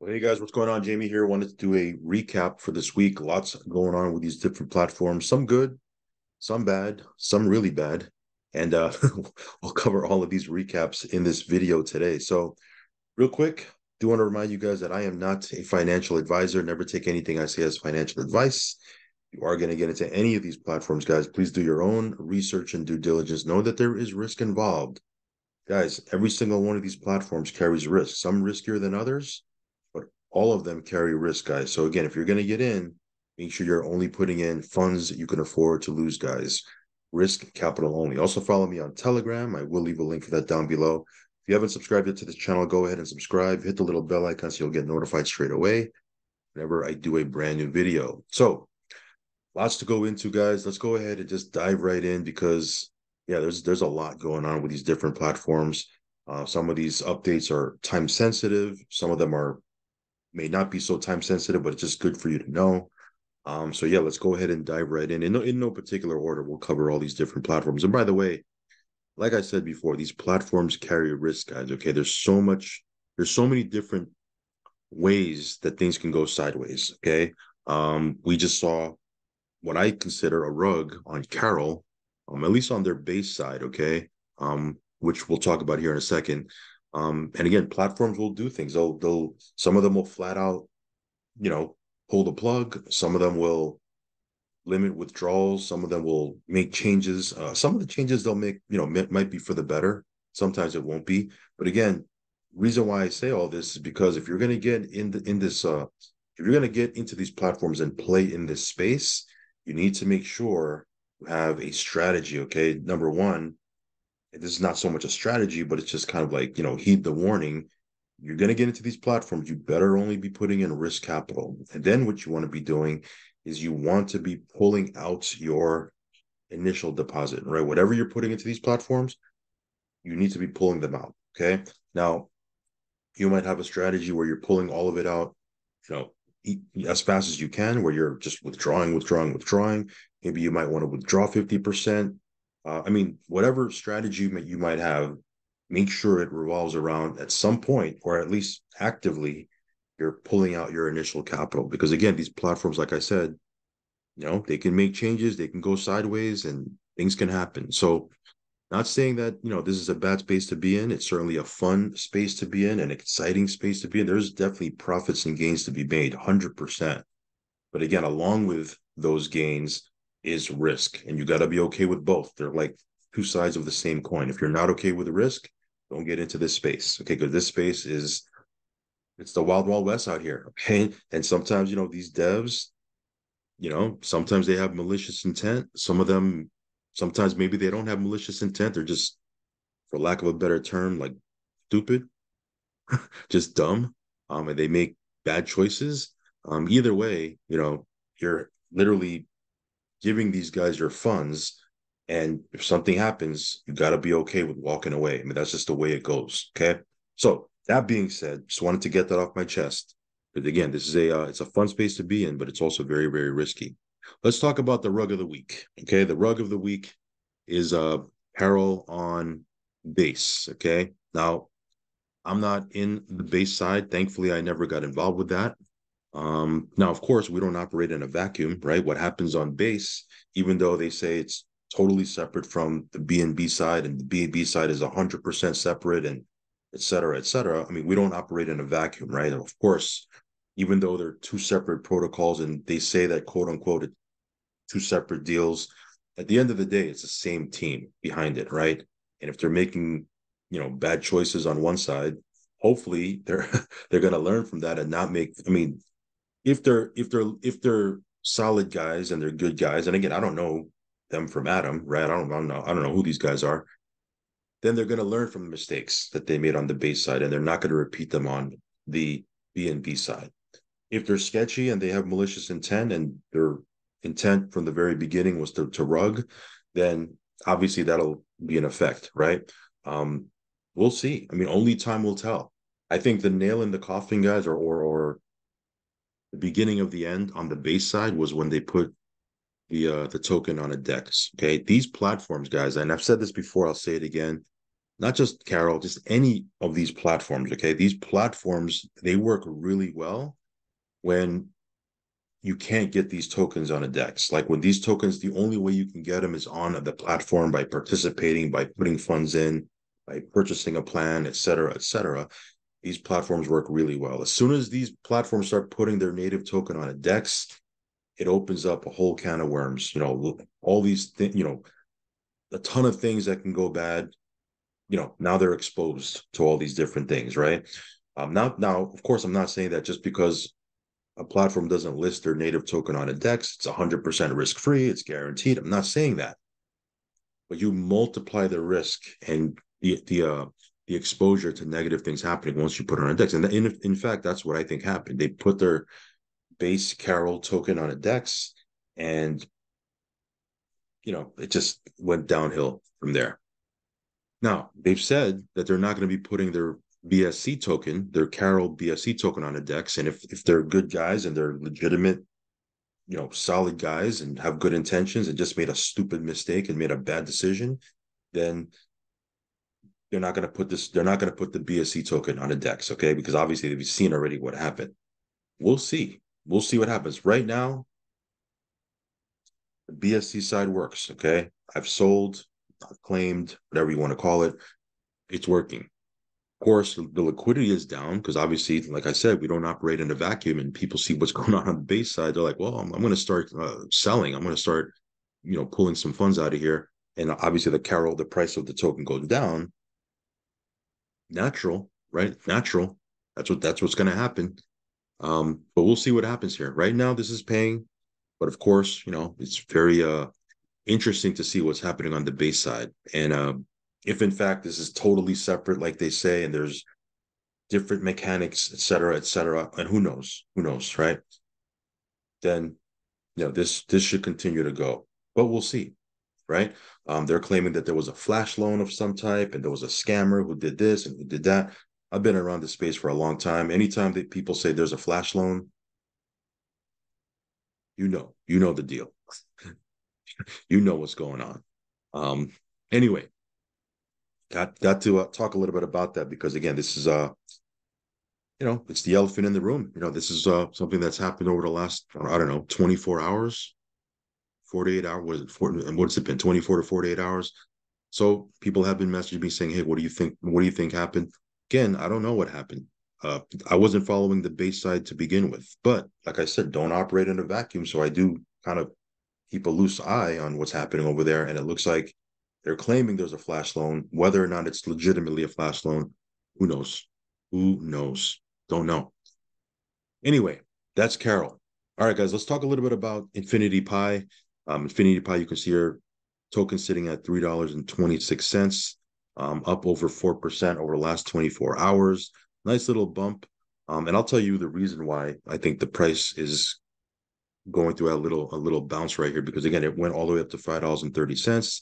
Hey guys, what's going on? Jamie here. Wanted to do a recap for this week. Lots going on with these different platforms. Some good, some bad, some really bad. And I'll cover all of these recaps in this video today. So, real quick, do want to remind you guys that I am not a financial advisor. Never take anything I say as financial advice. If you are going to get into any of these platforms, guys, please do your own research and due diligence. Know that there is risk involved. Guys, every single one of these platforms carries risk, some riskier than others, but all of them carry risk, guys. So again, if you're going to get in, make sure you're only putting in funds that you can afford to lose, guys. Risk capital only. Also follow me on Telegram. I will leave a link for that down below. If you haven't subscribed yet to this channel, go ahead and subscribe. Hit the little bell icon so you'll get notified straight away whenever I do a brand new video. So lots to go into, guys. Let's go ahead and just dive right in because yeah, there's a lot going on with these different platforms. Some of these updates are time sensitive. Some of them are may not be so time sensitive, but it's just good for you to know. So yeah, let's go ahead and dive right in. In no particular order, we'll cover all these different platforms. And by the way, like I said before, these platforms carry risk, guys. Okay, there's so many different ways that things can go sideways. Okay. We just saw what I consider a rug on Carol, at least on their base side, okay, which we'll talk about here in a second. And again, platforms will do things. They'll some of them will flat out, you know, pull the plug. Some of them will limit withdrawals. Some of them will make changes. Some of the changes they'll make, might be for the better. Sometimes it won't be. But again, reason why I say all this is because if you're going to get in this, if you're going to get into these platforms and play in this space, you need to make sure you have a strategy. Okay, number one, this is not so much a strategy, but it's just kind of like heed the warning. You're going to get into these platforms, you better only be putting in risk capital. And then what you want to be doing is you want to be pulling out your initial deposit, right? Whatever you're putting into these platforms, you need to be pulling them out. Okay. Now, you might have a strategy where you're pulling all of it out, you know, as fast as you can, where you're just withdrawing. Maybe you might want to withdraw 50%. Whatever strategy you might have, make sure it revolves around at some point, or at least actively, you're pulling out your initial capital. Because again, these platforms, like I said, they can make changes, they can go sideways, and things can happen. So, not saying that, this is a bad space to be in. It's certainly a fun space to be in, an exciting space to be in. There's definitely profits and gains to be made, 100%. But again, along with those gains is risk. And you got to be okay with both. They're like two sides of the same coin. If you're not okay with the risk, don't get into this space. Okay. Because this space it's the wild, wild west out here. Okay. And sometimes, these devs, sometimes they have malicious intent. Some of them, sometimes maybe they don't have malicious intent. They're just, for lack of a better term, like stupid, just dumb. And they make bad choices. Either way, you're literally giving these guys your funds. And if something happens, you got to be okay with walking away. That's just the way it goes. Okay. So that being said, just wanted to get that off my chest. But again, this is it's a fun space to be in, but it's also very, very risky. Let's talk about the rug of the week. Okay. The rug of the week is Peril on base. Okay. Now, I'm not in the base side. Thankfully, I never got involved with that. Now, of course, we don't operate in a vacuum, right? What happens on base, even though they say it's totally separate from the B&B side, and the B&B side is 100% separate, and et cetera, et cetera. We don't operate in a vacuum, right? And of course, even though they're two separate protocols and they say that, quote unquote, two separate deals, at the end of the day, it's the same team behind it, right? And if they're making, bad choices on one side, hopefully they're they're going to learn from that and not make. If they're solid guys and they're good guys, and again, I don't know them from Adam, right? I don't know who these guys are. Then they're going to learn from the mistakes that they made on the base side, and they're not going to repeat them on the B and B side. If they're sketchy and they have malicious intent, and their intent from the very beginning was to rug, then obviously that'll be in effect, right? We'll see. Only time will tell. I think the nail in the coffin, guys, or the beginning of the end on the base side was when they put the token on a DEX. Okay, these platforms, guys, and I've said this before, I'll say it again. not just Carol, just any of these platforms. Okay, these platforms, they work really well when you can't get these tokens on a DEX. Like when these tokens, the only way you can get them is on the platform by participating, by putting funds in, by purchasing a plan, et cetera, et cetera. These platforms work really well. As soon as these platforms start putting their native token on a DEX, it opens up a whole can of worms. All these things, a ton of things that can go bad. Now they're exposed to all these different things, right? Now, of course, I'm not saying that just because a platform doesn't list their native token on a DEX, it's 100% risk free, it's guaranteed. I'm not saying that, but you multiply the risk and the exposure to negative things happening once you put it on a DEX. And in fact, that's what I think happened. They put their base Carol token on a DEX, and it just went downhill from there. Now, they've said that they're not going to be putting their BSC token, their Carol BSC token on a DEX. And if they're good guys and they're legitimate, solid guys and have good intentions and just made a stupid mistake and made a bad decision, then they're not going to put the BSC token on a DEX, okay? Because obviously they've seen already what happened. We'll see. We'll see what happens. Right now, the BSC side works, okay? I've sold, I've claimed, whatever you want to call it. It's working. Of course, the liquidity is down because obviously, like I said, we don't operate in a vacuum, and people see what's going on the base side. They're like, well, I'm going to start selling. I'm going to start, pulling some funds out of here. And obviously the price of the token goes down. Natural, right? Natural. That's what's going to happen. But we'll see what happens here. Right now, this is paying. But of course, it's very interesting to see what's happening on the base side. And if in fact this is totally separate, like they say, and there's different mechanics, et cetera, and who knows, right? Then, this should continue to go, but we'll see, right? They're claiming that there was a flash loan of some type, and there was a scammer who did this and who did that. I've been around this space for a long time. Anytime that people say there's a flash loan, you know the deal. You know what's going on. Anyway, got to talk a little bit about that because again, this is it's the elephant in the room. This is something that's happened over the last, I don't know, 24 hours, 48 hours. What's it been? 24 to 48 hours. So people have been messaging me saying, hey, what do you think? What do you think happened? Again, I don't know what happened. I wasn't following the base side to begin with, but like I said, don't operate in a vacuum. So I do kind of keep a loose eye on what's happening over there. And it looks like they're claiming there's a flash loan. Whether or not it's legitimately a flash loan, who knows? Who knows? Don't know. Anyway, that's Carol. All right, guys, let's talk a little bit about Infinity Pi. Infinity Pi, you can see your token sitting at $3.26, up over 4% over the last 24 hours. Nice little bump. And I'll tell you the reason why I think the price is going through a little bounce right here, because again, it went all the way up to $5.30.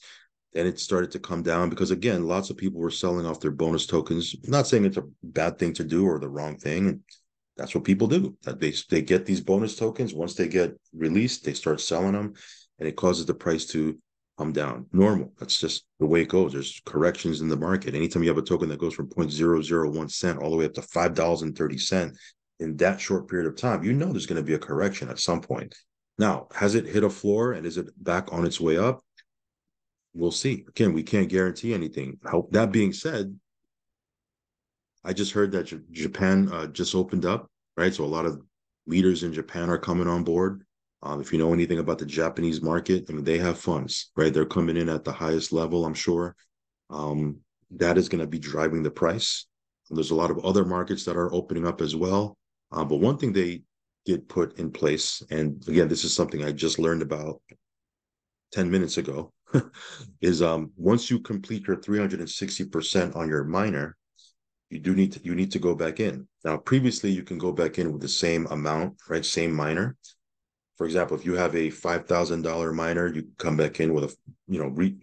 Then it started to come down because again, lots of people were selling off their bonus tokens. I'm not saying it's a bad thing to do or the wrong thing. That's what people do. That they get these bonus tokens. Once they get released, they start selling them, and it causes the price to come down. Normal. That's just the way it goes. There's corrections in the market. Anytime you have a token that goes from 0.001 cent all the way up to $5.30 in that short period of time, there's going to be a correction at some point. Now, has it hit a floor and is it back on its way up? We'll see. Again, we can't guarantee anything. That being said, I just heard that Japan just opened up, right? So a lot of leaders in Japan are coming on board. If you know anything about the Japanese market, I mean, they have funds, right? They're coming in at the highest level, I'm sure. That is going to be driving the price. And there's a lot of other markets that are opening up as well. But one thing they did put in place, and again, this is something I just learned about 10 minutes ago, is once you complete your 360% on your miner, you need to go back in. Now, previously, you can go back in with the same amount, right? Same miner. For example, if you have a $5,000 miner, you come back in with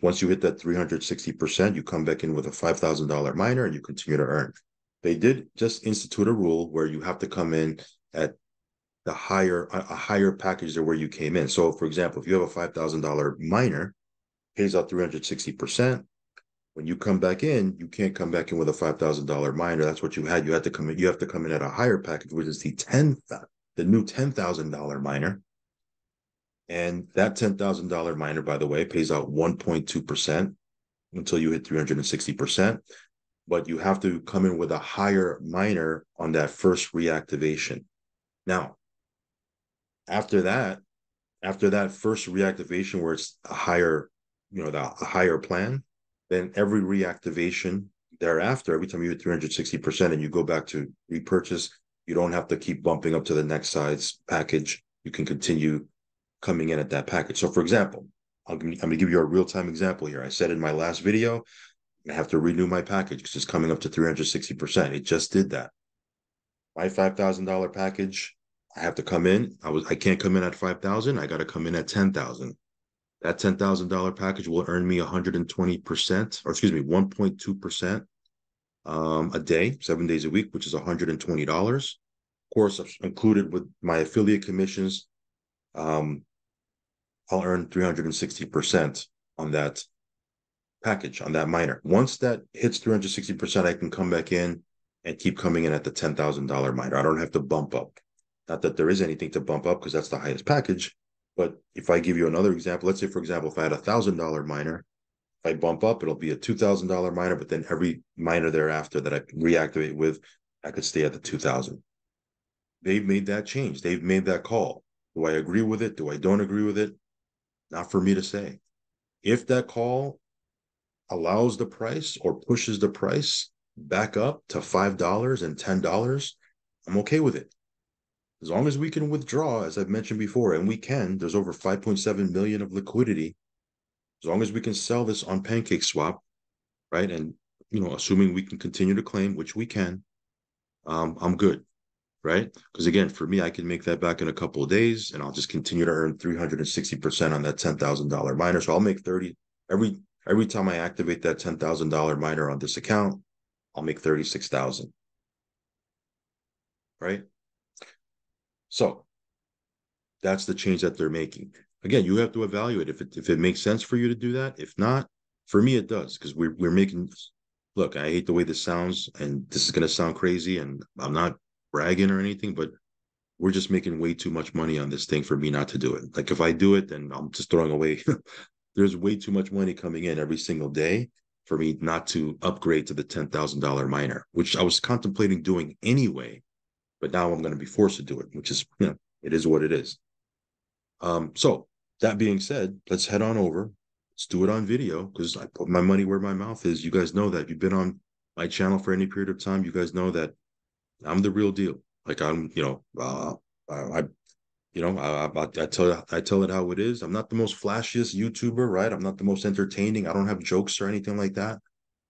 once you hit that 360%, you come back in with a $5,000 miner and you continue to earn. They did just institute a rule where you have to come in at a higher package than where you came in. So, for example, if you have a $5,000 miner, pays out 360%, When you come back in, you can't come back in with a $5,000 miner. That's what you had. You had to come in. You have to come in at a higher package, which is the new $10,000 miner. And that $10,000 miner, by the way, pays out 1.2% until you hit 360%. But you have to come in with a higher miner on that first reactivation. Now, after that, first reactivation where it's a higher, a higher plan, then every reactivation thereafter, every time you hit 360% and you go back to repurchase, you don't have to keep bumping up to the next size package. You can continue coming in at that package. So for example, I'm going to give you a real-time example here. I said in my last video, I have to renew my package because it's coming up to 360%. It just did that. My $5,000 package, I have to come in. I can't come in at 5,000. I got to come in at 10,000. That $10,000 package will earn me 120%, or excuse me, 1.2% a day, 7 days a week, which is $120. Of course, included with my affiliate commissions, I'll earn 360% on that package, on that miner. Once that hits 360%, I can come back in and keep coming in at the $10,000 miner. I don't have to bump up. Not that there is anything to bump up because that's the highest package. But if I give you another example, let's say, for example, if I had a $1,000 miner, if I bump up, it'll be a $2,000 miner, but then every miner thereafter that I reactivate with, I could stay at the 2,000. They've made that change. They've made that call. Do I agree with it? Do I don't agree with it? Not for me to say. If that call allows the price or pushes the price back up to $5 and $10, I'm okay with it. As long as we can withdraw, as I've mentioned before, and we can, there's over 5.7 million of liquidity. As long as we can sell this on PancakeSwap, right? And, assuming we can continue to claim, which we can, I'm good, right? Because again, for me, I can make that back in a couple of days and I'll just continue to earn 360% on that $10,000 miner. So I'll make 30 every time I activate that $10,000 miner on this account, I'll make 36,000, right? So that's the change that they're making. Again, you have to evaluate if it makes sense for you to do that. If not, for me, it does, because we're making. Look, I hate the way this sounds, and this is going to sound crazy, and I'm not bragging or anything, but we're just making way too much money on this thing for me not to do it. Like if I do it, then I'm just throwing away. There's way too much money coming in every single day for me not to upgrade to the $10,000 miner, which I was contemplating doing anyway, but now I'm going to be forced to do it, which is, it is what it is. So that being said, let's head on over. Let's do it on video because I put my money where my mouth is. You guys know that. If you've been on my channel for any period of time, you guys know that I'm the real deal. Like I tell it how it is. I'm not the most flashiest YouTuber, right? I'm not the most entertaining. I don't have jokes or anything like that.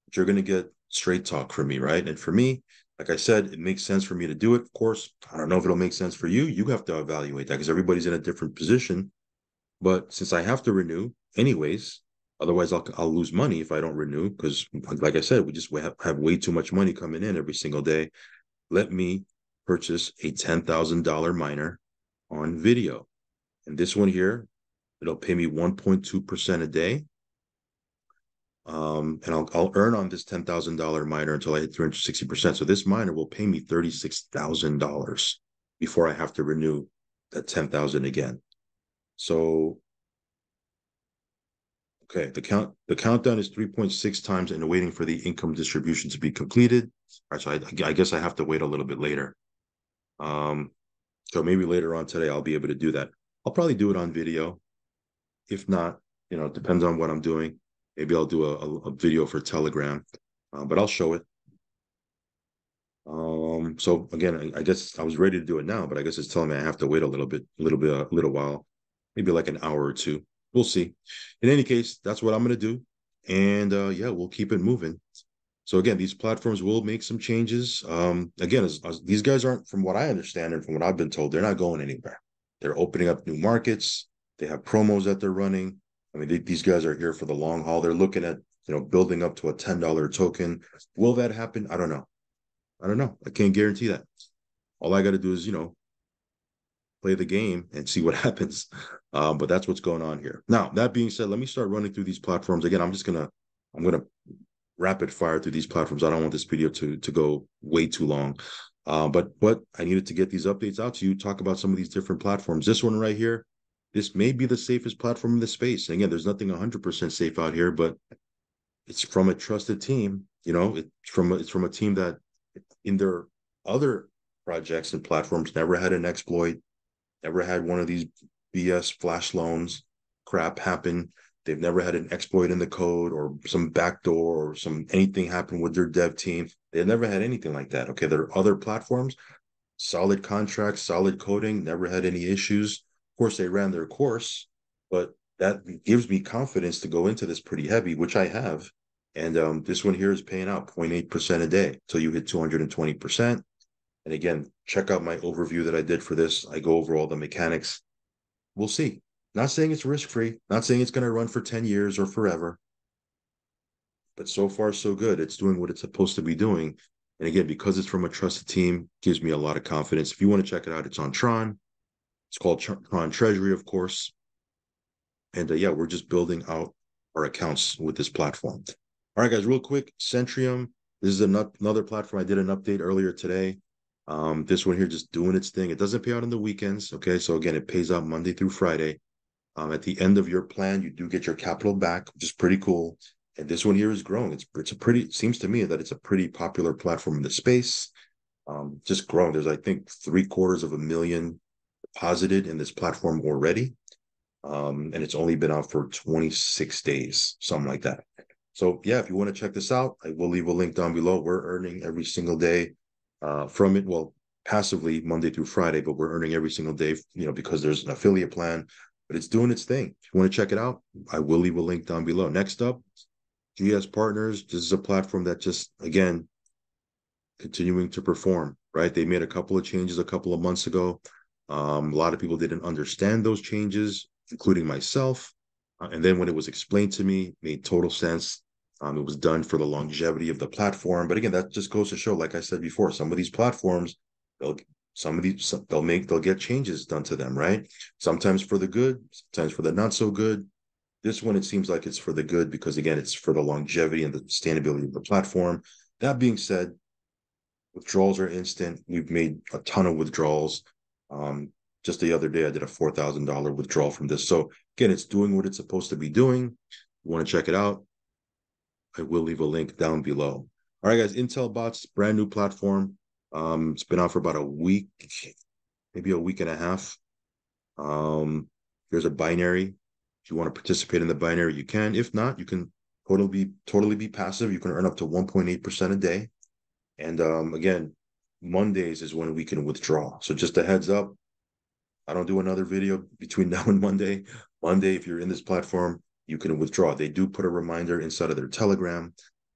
But you're gonna get straight talk from me, right? And for me, like I said, it makes sense for me to do it. Of course, I don't know if it'll make sense for you. You have to evaluate that because everybody's in a different position. But since I have to renew anyways, otherwise I'll lose money if I don't renew because, like I said, we just have way too much money coming in every single day. Let me purchase a $10,000 miner on video. And this one here, it'll pay me 1.2% a day. And I'll earn on this $10,000 miner until I hit 360%. So this miner will pay me $36,000 before I have to renew that 10,000 again. So, okay, the countdown is 3.6 times and waiting for the income distribution to be completed. All right, so I guess I have to wait a little bit later. So maybe later on today, I'll be able to do that. I'll probably do it on video. If not, it depends on what I'm doing. Maybe I'll do a video for Telegram, but I'll show it. So again, I guess I was ready to do it now, but I guess it's telling me I have to wait a little while, maybe like an hour or two. We'll see. In any case, that's what I'm going to do. And yeah, we'll keep it moving. So again, these platforms will make some changes. Again, as these guys aren't, from what I understand and from what I've been told, they're not going anywhere. They're opening up new markets. They have promos that they're running. I mean, these guys are here for the long haul. They're looking at, building up to a $10 token. Will that happen? I don't know. I can't guarantee that. All I got to do is, play the game and see what happens. But that's what's going on here. Now, that being said, let me start running through these platforms again. I'm gonna rapid fire through these platforms. I don't want this video to go way too long. But I needed to get these updates out to you, talk about some of these different platforms. This one right here, this may be the safest platform in the space. And again, there's nothing 100% safe out here, but it's from a trusted team. It's from a team that in their other projects and platforms never had an exploit, never had one of these BS flash loans crap happen. They've never had an exploit in the code or some backdoor or some anything happen with their dev team. They've never had anything like that. Okay, there are other platforms, solid contracts, solid coding, never had any issues. Of course, they ran their course, but that gives me confidence to go into this pretty heavy, which I have. And this one here is paying out 0.8% a day till you hit 220%. And again, check out my overview that I did for this. I go over all the mechanics. We'll see. Not saying it's risk-free, not saying it's going to run for 10 years or forever, but so far so good. It's doing what it's supposed to be doing. And again, because it's from a trusted team, gives me a lot of confidence. If you want to check it out, it's on Tron. It's called Tron Treasury, of course. And yeah, we're just building out our accounts with this platform. All right, guys, real quick, Centrium. This is another platform. I did an update earlier today. This one here just doing its thing. It doesn't pay out on the weekends. Okay, so again, it pays out Monday through Friday. At the end of your plan, you do get your capital back, which is pretty cool. And this one here is growing. It seems to me that it's a pretty popular platform in the space. Just growing. There's, I think, 750,000 deposited in this platform already. And it's only been out for 26 days, something like that. So yeah, if you want to check this out, I will leave a link down below. We're earning every single day from it. Well, passively Monday through Friday, but we're earning every single day, because there's an affiliate plan, but it's doing its thing. If you want to check it out, I will leave a link down below. Next up, GS Partners. This is a platform that just, again, continuing to perform, right? They made a couple of changes a couple of months ago. A lot of people didn't understand those changes, including myself. And then when it was explained to me, it made total sense. It was done for the longevity of the platform. But again, that just goes to show, like I said before, some of these platforms, they'll get changes done to them, right? Sometimes for the good, sometimes for the not so good. This one, it seems like it's for the good because, again, it's for the longevity and the sustainability of the platform. That being said, withdrawals are instant. We've made a ton of withdrawals. Just the other day, I did a $4,000 withdrawal from this. So again, it's doing what it's supposed to be doing. You want to check it out? I will leave a link down below. All right, guys, Intel Bots, brand new platform. It's been out for about a week, maybe a week and a half. There's a binary. If you want to participate in the binary, you can. If not, you can totally be passive. You can earn up to 1.8% a day. And again, Mondays is when we can withdraw. So just a heads up, I don't do another video between now and Monday. Monday, if you're in this platform, you can withdraw. They do put a reminder inside of their Telegram.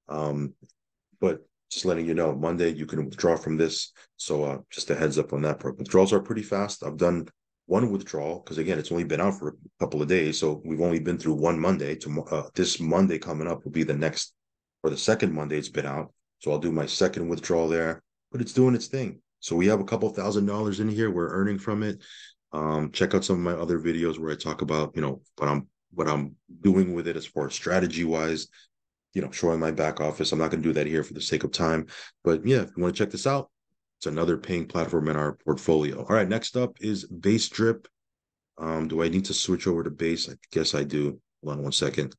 But just letting you know, Monday, you can withdraw from this. So just a heads up on that part. Withdrawals are pretty fast. I've done one withdrawal because, again, it's only been out for a couple of days. So we've only been through one Monday. This Monday coming up will be the second Monday it's been out. So I'll do my second withdrawal there. But it's doing its thing. So we have a couple $1,000s in here. We're earning from it. Check out some of my other videos where I talk about, what I'm doing with it as far as strategy wise, showing my back office. I'm not going to do that here for the sake of time, but yeah, if you want to check this out, it's another paying platform in our portfolio. All right, next up is bDrip. Do I need to switch over to Base? I guess I do. Hold on one second.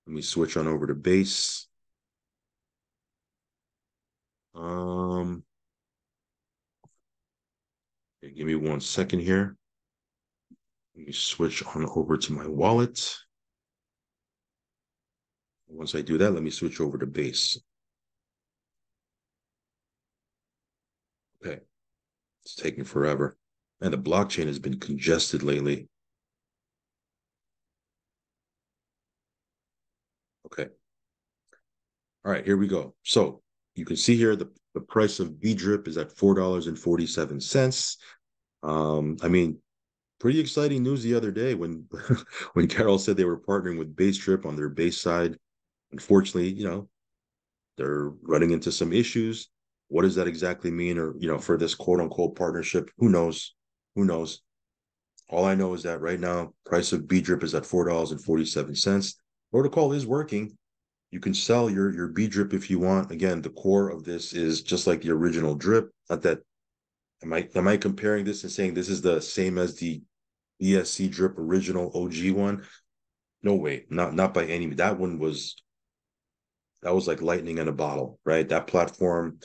Let me switch on over to Base. Okay, give me 1 second here. Let me switch on over to my wallet. Once I do that, let me switch over to Base. Okay, it's taking forever. And the blockchain has been congested lately. Okay. All right, here we go. So you can see here the price of bDrip is at $4.47. I mean, pretty exciting news the other day when when Carol said they were partnering with bDrip on their base side. Unfortunately, they're running into some issues. What does that exactly mean? Or, for this quote unquote partnership, who knows? Who knows? All I know is that right now, price of bDrip is at $4.47. Protocol is working. You can sell your bDrip if you want. Again, the core of this is just like the original drip. Not that am I comparing this and saying this is the same as the ESC drip original OG one? No way, not by any. That was like lightning in a bottle, right? That platform,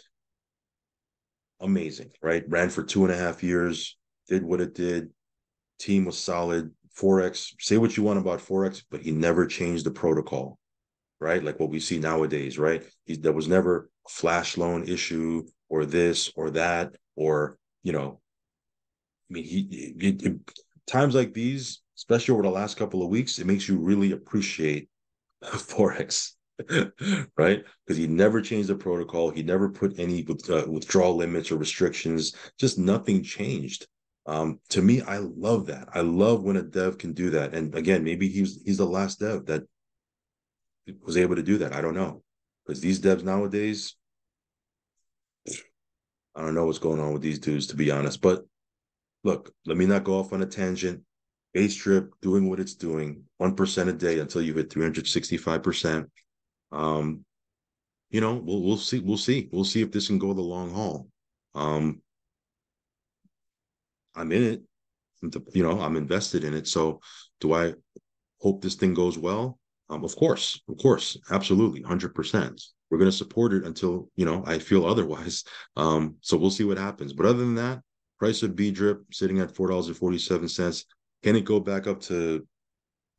amazing, right? Ran for 2.5 years, did what it did. Team was solid. Forex, say what you want about Forex, but he never changed the protocol, right? Like what we see nowadays, right? There was never a flash loan issue or this or that, or, I mean, times like these, especially over the last couple of weeks, it makes you really appreciate Forex, right? Because he never changed the protocol. He never put any withdrawal limits or restrictions. Just nothing changed. To me, I love that. I love when a dev can do that. And again, maybe he's the last dev that was able to do that. I don't know. Because these devs nowadays, I don't know what's going on with these dudes, to be honest. But look, let me not go off on a tangent. bDrip doing what it's doing, 1% a day until you hit 365%. Um, we'll see. We'll see if this can go the long haul. Um, I'm in it. I'm invested in it. So do I hope this thing goes well? Of course, absolutely, 100%. We're going to support it until, I feel otherwise. So we'll see what happens. But other than that, price of bDrip sitting at $4.47. Can it go back up to,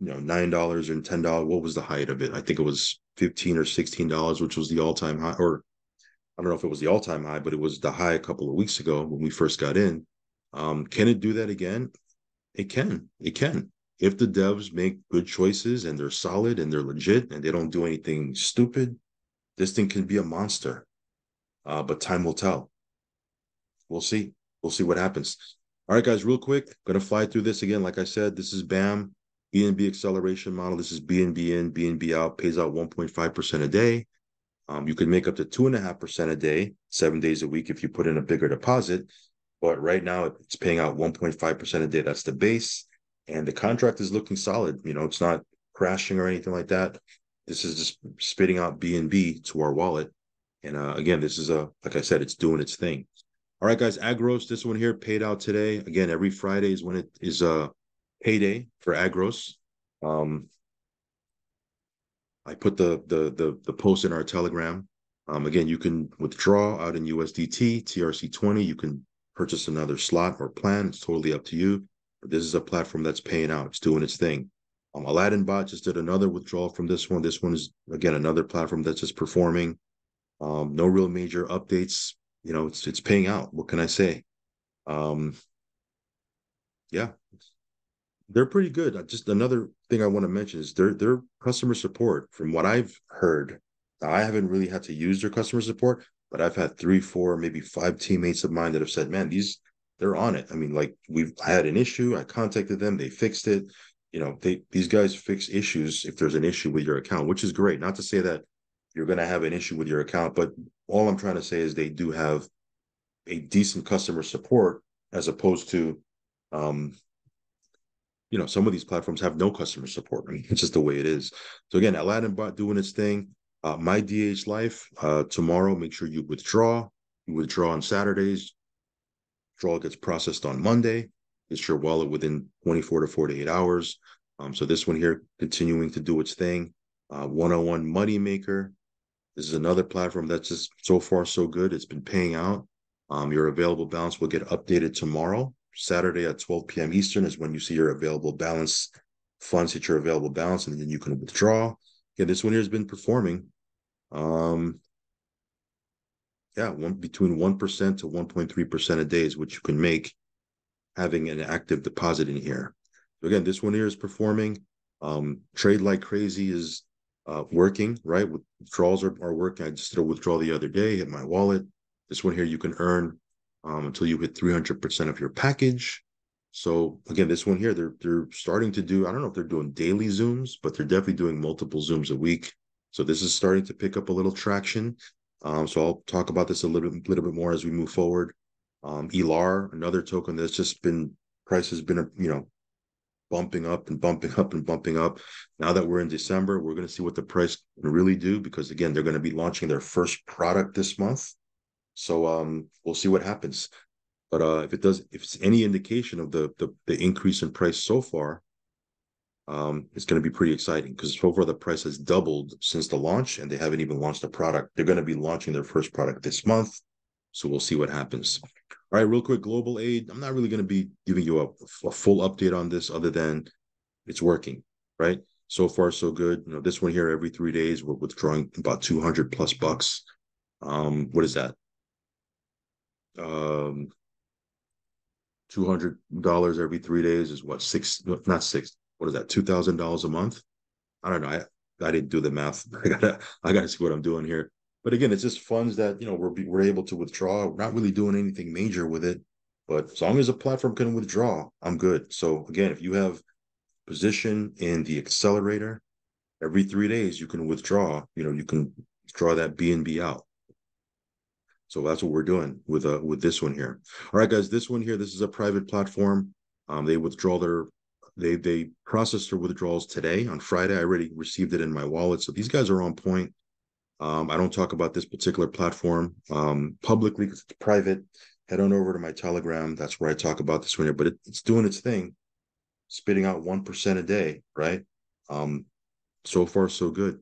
$9 and $10? What was the height of it? I think it was $15 or $16, which was the all-time high, or I don't know if it was the all-time high, but it was the high a couple of weeks ago when we first got in. Can it do that again? It can. It can. If the devs make good choices and they're solid and they're legit and they don't do anything stupid, this thing can be a monster. But time will tell. We'll see. We'll see what happens. All right, guys, real quick, gonna fly through this again. Like I said, this is BAM, BNB acceleration model. This is BNB in, BNB out, pays out 1.5% a day. You can make up to 2.5% a day, 7 days a week if you put in a bigger deposit. But right now it's paying out 1.5% a day. That's the base. And the contract is looking solid. It's not crashing or anything like that. This is just spitting out BNB to our wallet. And again, this is like I said, it's doing its thing. All right, guys, Agros, this one here paid out today. Again, every Friday is when it is payday for Agros. I put the post in our Telegram. Again, you can withdraw out in USDT, TRC20. You can purchase another slot or plan. It's totally up to you. But this is a platform that's paying out. It's doing its thing. Aladdin Bot just did another withdrawal from this one. This one is, again, another platform that's just performing. No real major updates. It's paying out. What can I say? Um, yeah, they're pretty good. Just another thing I want to mention is their customer support. From what I've heard, now, I haven't really had to use their customer support, but I've had 3, 4, maybe 5 teammates of mine that have said, "Man, they're on it." I mean, like I had an issue, I contacted them, they fixed it. These guys fix issues if there's an issue with your account, which is great. Not to say that you're going to have an issue with your account, but all I'm trying to say is they do have a decent customer support as opposed to some of these platforms have no customer support. I mean, it's just the way it is. So again, Aladdin Bot doing its thing. My DH Life, tomorrow, make sure you withdraw. You withdraw on Saturdays. Withdrawal gets processed on Monday. It's your wallet within 24 to 48 hours. So this one here, continuing to do its thing. 101 Moneymaker. This is another platform that's just so far so good. It's been paying out. Your available balance will get updated tomorrow. Saturday at 12 p.m. Eastern is when you see your available balance, funds hit your available balance, and then you can withdraw. Yeah, this one here has been performing. Between 1% to 1.3% a day is what you can make having an active deposit in here. So again, this one here is performing. Trade like crazy is working, right? Withdrawals are working. I just did a withdrawal the other day, hit my wallet. This one here you can earn until you hit 300% of your package. So again, this one here, they're starting to do, I don't know if they're doing daily Zooms, but they're definitely doing multiple Zooms a week. So this is starting to pick up a little traction. So I'll talk about this a little bit more as we move forward. ELAR, another token that's just been, price has been, bumping up and bumping up and bumping up. Now that we're in December, we're going to see what the price can really do, because again, they're going to be launching their first product this month. So we'll see what happens. But if it's any indication of the increase in price so far, it's going to be pretty exciting, because so far the price has doubled since the launch, and they haven't even launched a product. They're going to be launching their first product this month. So we'll see what happens. All right, real quick, global aid. I'm not really going to be giving you a full update on this, other than it's working, right? So far, so good. You know, this one here, every 3 days, we're withdrawing about 200 plus bucks. What is that? Um, $200 every 3 days is what, six, not six, what is that, $2,000 a month? I don't know. I didn't do the math. I gotta see what I'm doing here. But again, it's just funds that, we're able to withdraw. We're not really doing anything major with it, but as long as a platform can withdraw, I'm good. So again, if you have position in the accelerator, every 3 days you can withdraw. You can withdraw that BNB out. So that's what we're doing with this one here. All right, guys, this one here, this is a private platform. They processed their withdrawals today on Friday. I already received it in my wallet. So these guys are on point. I don't talk about this particular platform publicly because it's private. Head on over to my Telegram. That's where I talk about this one here. But it's doing its thing, spitting out 1% a day, right? So far, so good.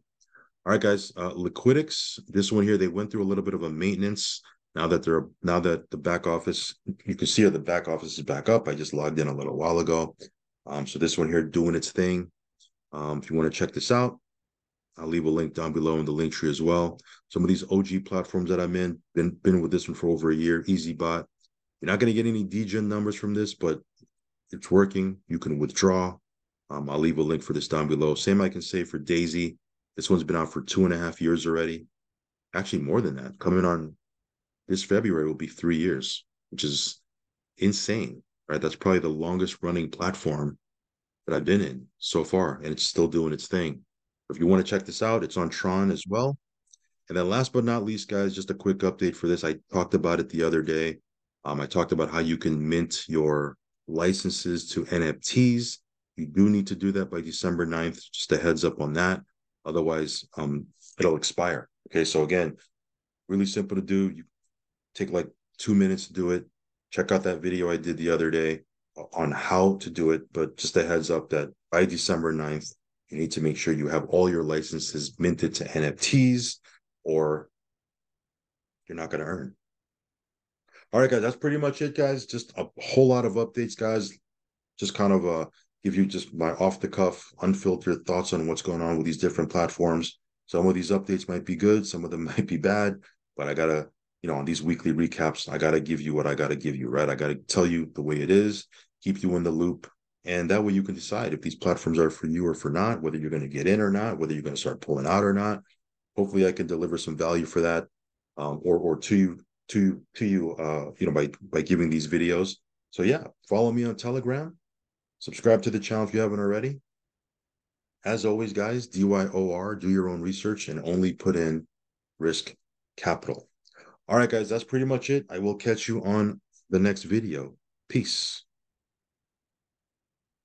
All right, guys. Liquidix, this one here, they went through a little bit of a maintenance. Now that the back office, you can see the back office is back up. I just logged in a little while ago. So this one here doing its thing. If you want to check this out, I'll leave a link down below in the link tree as well. Some of these OG platforms that I'm in, been with this one for over a year. EasyBot. You're not going to get any degen numbers from this, but it's working. You can withdraw. I'll leave a link for this down below. Same I can say for Daisy. This one's been out for 2.5 years already. Actually, more than that. Coming on this February will be 3 years, which is insane, right? That's probably the longest running platform that I've been in so far, and it's still doing its thing. If you want to check this out, it's on Tron as well. And then last but not least, guys, just a quick update for this. I talked about it the other day. I talked about how you can mint your licenses to NFTs. You do need to do that by December 9th. Just a heads up on that. Otherwise, it'll expire. Okay, so again, really simple to do. You take like 2 minutes to do it. Check out that video I did the other day on how to do it. But just a heads up that by December 9th, you need to make sure you have all your licenses minted to NFTs, or you're not going to earn. All right, guys, that's pretty much it, guys. Just a whole lot of updates, guys. Just kind of give you just my off the cuff, unfiltered thoughts on what's going on with these different platforms. Some of these updates might be good, some of them might be bad, but I gotta, on these weekly recaps, I gotta give you what I gotta give you, right? I gotta tell you the way it is, keep you in the loop, and that way you can decide if these platforms are for you or for not, whether you're going to get in or not, whether you're going to start pulling out or not. Hopefully, I can deliver some value for that, or to you, by giving these videos. So yeah, follow me on Telegram. Subscribe to the channel if you haven't already. As always, guys, DYOR, do your own research and only put in risk capital. All right, guys, that's pretty much it. I will catch you on the next video. Peace.